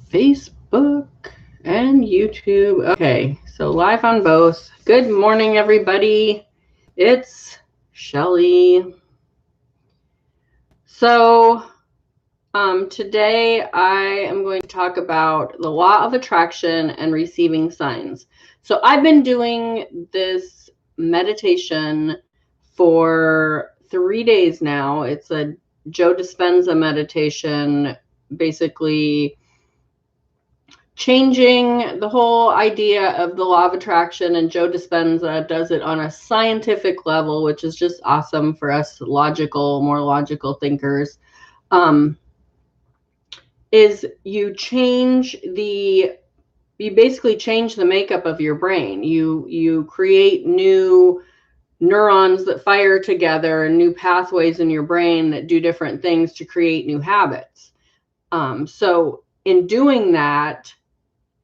Facebook and YouTube. Okay, so live on both. Good morning, everybody. It's Shelly. So, today I am going to talk about the law of attraction and receiving signs. So, I've been doing this meditation for 3 days now. It's a Joe Dispenza meditation, basically changing the whole idea of the law of attraction, and Joe Dispenza does it on a scientific level, which is just awesome for us more logical thinkers. Is you basically change the makeup of your brain. You create new neurons that fire together and new pathways in your brain that do different things to create new habits. So in doing that,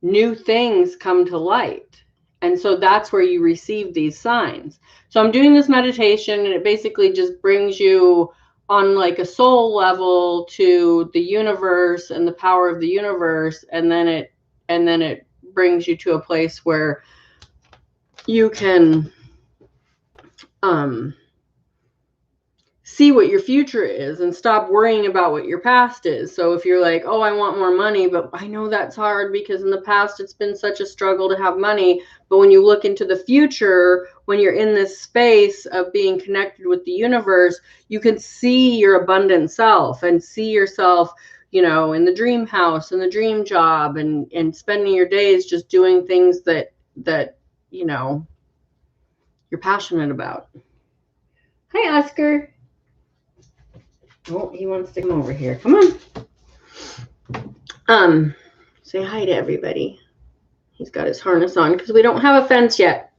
new things come to light. And so that's where you receive these signs. So I'm doing this meditation, and it basically just brings you on like a soul level to the universe and the power of the universe. And then it brings you to a place where you can see what your future is and stop worrying about what your past is. So if you're like, oh, I want more money, but I know that's hard because in the past it's been such a struggle to have money. But when you look into the future, when you're in this space of being connected with the universe, you can see your abundant self and see yourself, in the dream house and the dream job, and spending your days just doing things that you're passionate about. Hi, Oscar. Oh, he wants to come over here. Come on. Say hi to everybody. He's got his harness on because we don't have a fence yet.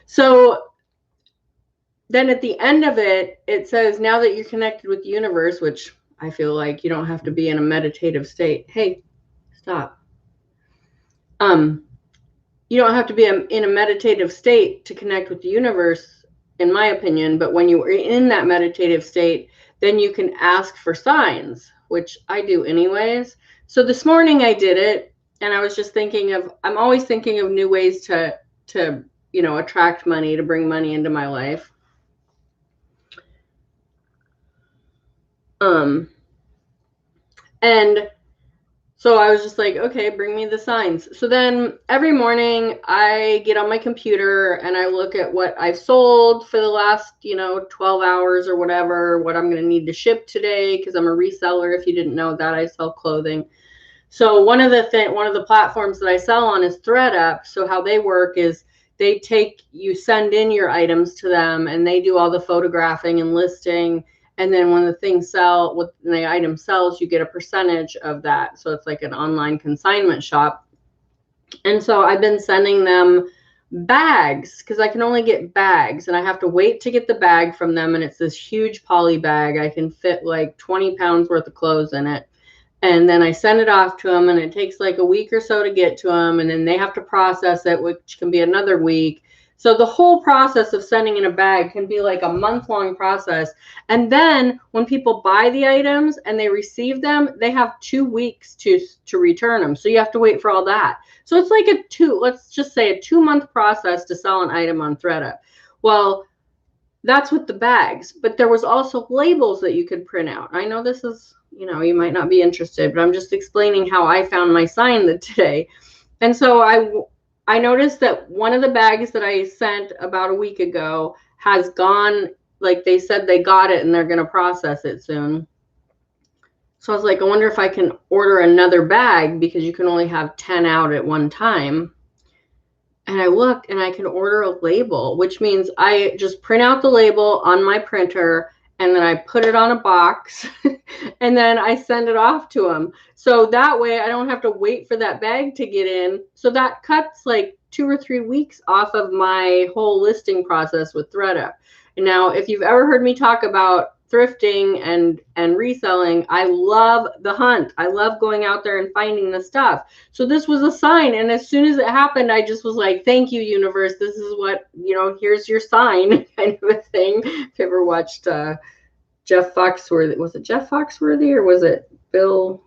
So then at the end of it, it says, now that you're connected with the universe, which I feel like you don't have to be in a meditative state. Hey, stop. You don't have to be in a meditative state to connect with the universe, in my opinion. But when you are in that meditative state, then you can ask for signs, which I do anyways. So this morning I did it, and I was just I'm always thinking of new ways to attract money, to bring money into my life. And so I was just like, okay, bring me the signs. So then every morning I get on my computer and I look at what I've sold for the last, 12 hours or whatever, what I'm going to need to ship today, because I'm a reseller. If you didn't know that, I sell clothing. So one of the platforms that I sell on is ThreadUp. So how they work is you send in your items to them, and they do all the photographing and listing. And then when the item sells, you get a percentage of that. So it's like an online consignment shop. And so I've been sending them bags because I can only get bags, and I have to wait to get the bag from them. And it's this huge poly bag. I can fit like 20 pounds worth of clothes in it. And then I send it off to them, and it takes like a week or so to get to them. And then they have to process it, which can be another week. So the whole process of sending in a bag can be like a month-long process. And then when people buy the items and they receive them, they have 2 weeks to return them. So you have to wait for all that. So it's like let's just say a 2-month process to sell an item on ThreadUp. Well, that's with the bags, but there was also labels that you could print out. I know this is, you might not be interested, but I'm just explaining how I found my sign today. And so I noticed that one of the bags that I sent about a week ago has gone, like they said they got it and they're going to process it soon. So I was like, I wonder if I can order another bag, because you can only have 10 out at one time. And I looked, and I can order a label, which means I just print out the label on my printer, and then I put it on a box and then I send it off to them. So that way I don't have to wait for that bag to get in. So that cuts like 2 or 3 weeks off of my whole listing process with ThreadUp. And now, if you've ever heard me talk about thrifting and reselling, I love the hunt. I love going out there and finding the stuff. So this was a sign. And as soon as it happened, I just was like, thank you, universe. This is what, here's your sign, kind of a thing. If you ever watched Jeff Foxworthy, was it Jeff Foxworthy or was it Bill?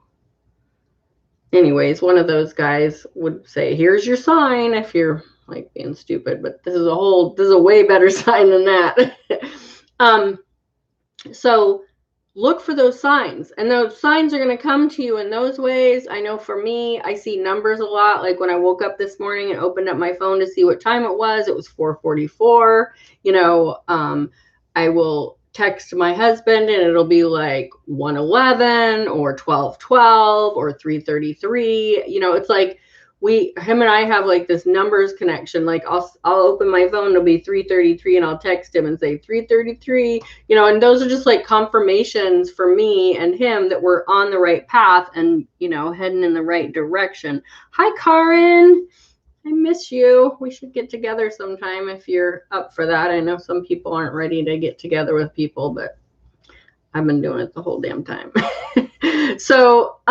anyways, one of those guys would say, here's your sign, if you're like being stupid, but this is a way better sign than that. So look for those signs, and those signs are going to come to you in those ways. I know for me, I see numbers a lot. Like when I woke up this morning and opened up my phone to see what time it was 4:44. I will text my husband and it'll be like 1:11 or 12:12 or 3:33. It's like him and I have like this numbers connection. Like I'll open my phone, it'll be 3:33, and I'll text him and say 3:33. And those are just like confirmations for me and him that we're on the right path and heading in the right direction. Hi, Karin. I miss you. We should get together sometime if you're up for that. I know some people aren't ready to get together with people, but I've been doing it the whole damn time. So,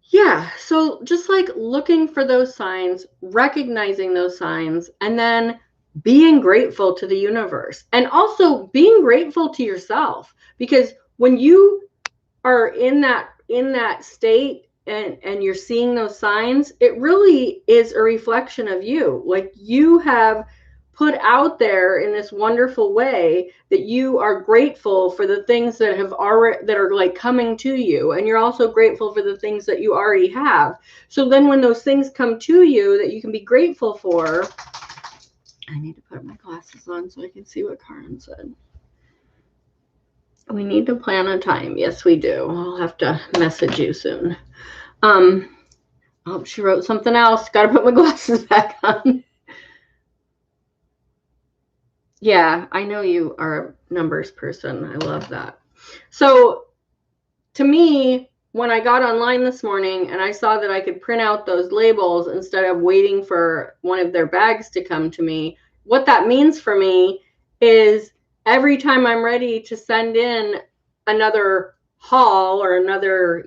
yeah, so just like looking for those signs, recognizing those signs, and then being grateful to the universe, and also being grateful to yourself, because when you are in that state and you're seeing those signs, it really is a reflection of you. Like you have put out there in this wonderful way that you are grateful for the things that are like coming to you, and you're also grateful for the things that you already have. So then when those things come to you that you can be grateful for, I need to put my glasses on so I can see what Karin said. We need to plan a time. Yes, we do. I'll have to message you soon. Oh, she wrote something else. Got to put my glasses back on. Yeah, I know you are a numbers person. I love that. So to me, when I got online this morning and I saw that I could print out those labels instead of waiting for one of their bags to come to me, what that means for me is every time I'm ready to send in another haul or another,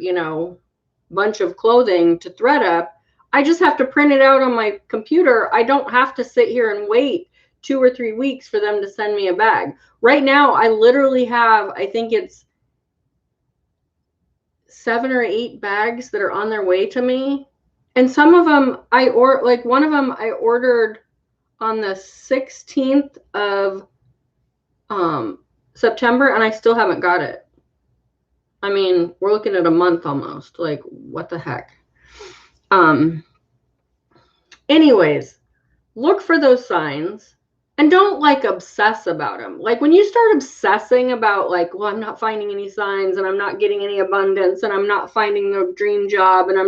bunch of clothing to ThredUp, I just have to print it out on my computer. I don't have to sit here and wait 2 or 3 weeks for them to send me a bag. Right now, I literally have, I think it's 7 or 8 bags that are on their way to me. And some of them one of them I ordered on the 16th of September, and I still haven't got it. I mean, we're looking at a month almost. Like, what the heck? Anyways, look for those signs and don't like obsess about them. Like when you start obsessing about like, well, I'm not finding any signs and I'm not getting any abundance and I'm not finding a dream job and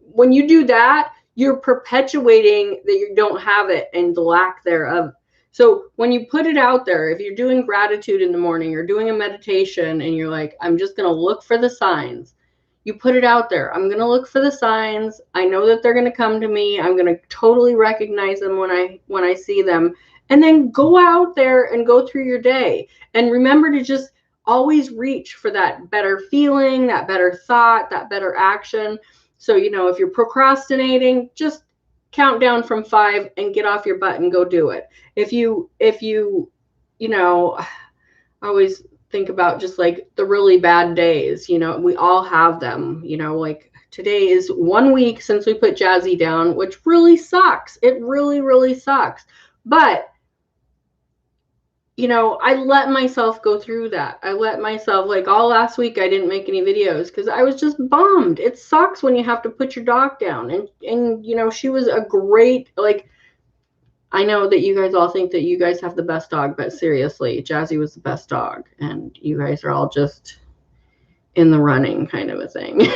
when you do that, you're perpetuating that you don't have it and the lack thereof. So when you put it out there, if you're doing gratitude in the morning, you're doing a meditation and you're like, I'm just going to look for the signs. You put it out there. I'm going to look for the signs. I know that they're going to come to me. I'm going to totally recognize them when I see them. And then go out there and go through your day. And remember to just always reach for that better feeling, that better thought, that better action. So, if you're procrastinating, just count down from 5 and get off your butt and go do it. If you I always think about just like the really bad days, we all have them, like today is 1 week since we put Jazzy down, which really sucks. It really, really sucks. But, I let myself go through that. I let myself, like all last week, I didn't make any videos because I was just bummed. It sucks when you have to put your dog down. And she was a great, like, I know that you guys all think that you guys have the best dog, but seriously, Jazzy was the best dog. And you guys are all just in the running kind of a thing.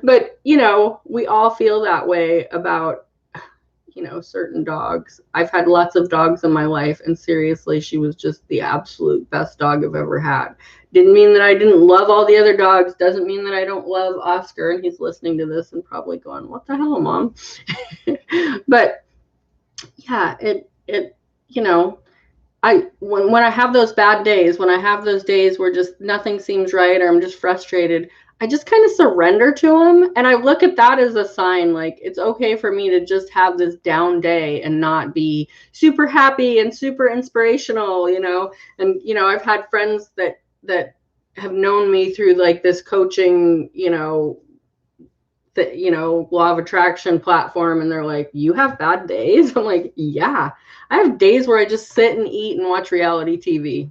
But, we all feel that way about, certain dogs. I've had lots of dogs in my life, and seriously, she was just the absolute best dog I've ever had. Didn't mean that I didn't love all the other dogs. Doesn't mean that I don't love Oscar, and he's listening to this and probably going, what the hell, Mom? But yeah, when I have those bad days, when I have those days where just nothing seems right or I'm just frustrated, I just kind of surrender to them. And I look at that as a sign, like it's okay for me to just have this down day and not be super happy and super inspirational, And, I've had friends that have known me through like this coaching, law of attraction platform, and they're like, you have bad days? I'm like, yeah, I have days where I just sit and eat and watch reality TV.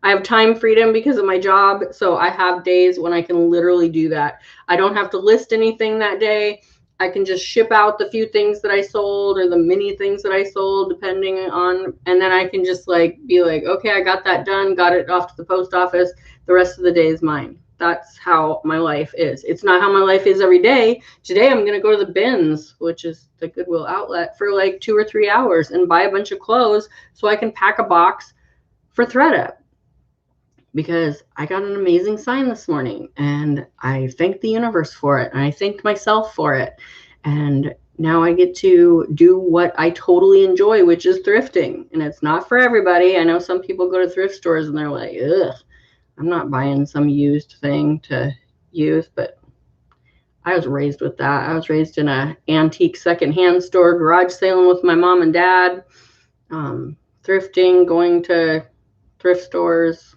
I have time freedom because of my job, so I have days when I can literally do that. I don't have to list anything that day. I can just ship out the few things that I sold or the many things that I sold, depending on, and then I can just like be like, okay, I got that done, got it off to the post office. The rest of the day is mine. That's how my life is. It's not how my life is every day. Today I'm going to go to the bins, which is the Goodwill outlet, for like 2 or 3 hours and buy a bunch of clothes so I can pack a box for ThredUp, because I got an amazing sign this morning and I thanked the universe for it. And I thanked myself for it. And now I get to do what I totally enjoy, which is thrifting. And it's not for everybody. I know some people go to thrift stores and they're like, ugh, I'm not buying some used thing to use. But I was raised with that. I was raised in an antique secondhand store, garage sailing with my mom and dad, thrifting, going to thrift stores,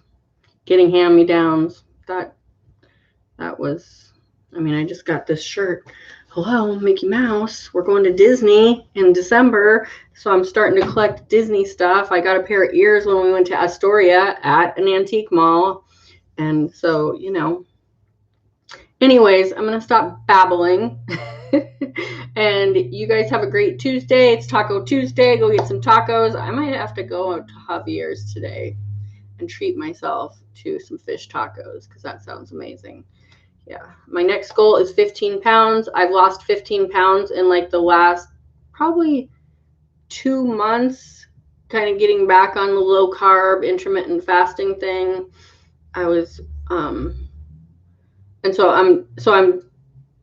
getting hand-me-downs. That was, I mean, I just got this shirt. Hello, Mickey Mouse. We're going to Disney in December, so I'm starting to collect Disney stuff. I got a pair of ears when we went to Astoria at an antique mall. And so, anyways, I'm going to stop babbling. And you guys have a great Tuesday. It's Taco Tuesday. Go get some tacos. I might have to go out to Javier's today and treat myself to some fish tacos, because that sounds amazing. Yeah. My next goal is 15 pounds. I've lost 15 pounds in like the last probably 2 months, kind of getting back on the low carb, intermittent fasting thing. I was, and so I'm,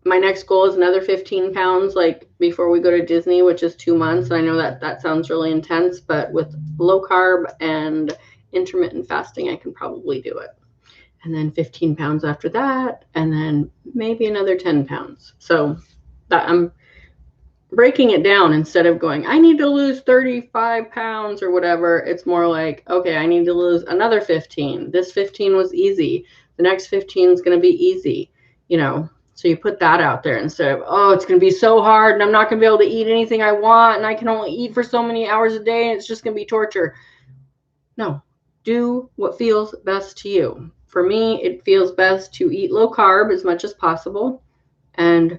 my next goal is another 15 pounds, like before we go to Disney, which is 2 months. I know that sounds really intense, but with low carb and intermittent fasting, I can probably do it. And then 15 pounds after that, and then maybe another 10 pounds. So that I'm breaking it down instead of going, I need to lose 35 pounds or whatever. It's more like, okay, I need to lose another 15. This 15 was easy. The next 15 is going to be easy, So you put that out there instead of, oh, it's going to be so hard and I'm not going to be able to eat anything I want and I can only eat for so many hours a day and it's just going to be torture. No, do what feels best to you. For me, it feels best to eat low carb as much as possible and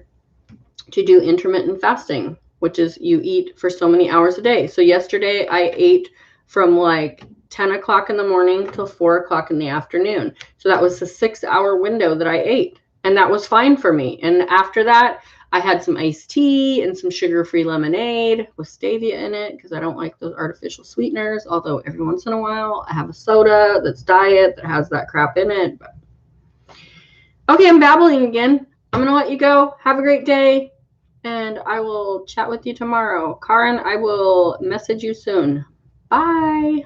to do intermittent fasting, which is you eat for so many hours a day. So yesterday I ate from like 10 o'clock in the morning till 4 o'clock in the afternoon. So that was a 6-hour window that I ate. And that was fine for me. And after that, I had some iced tea and some sugar-free lemonade with stevia in it, because I don't like those artificial sweeteners. Although every once in a while I have a soda that's diet that has that crap in it. But okay, I'm babbling again. I'm going to let you go. Have a great day. And I will chat with you tomorrow. Karin, I will message you soon. Bye.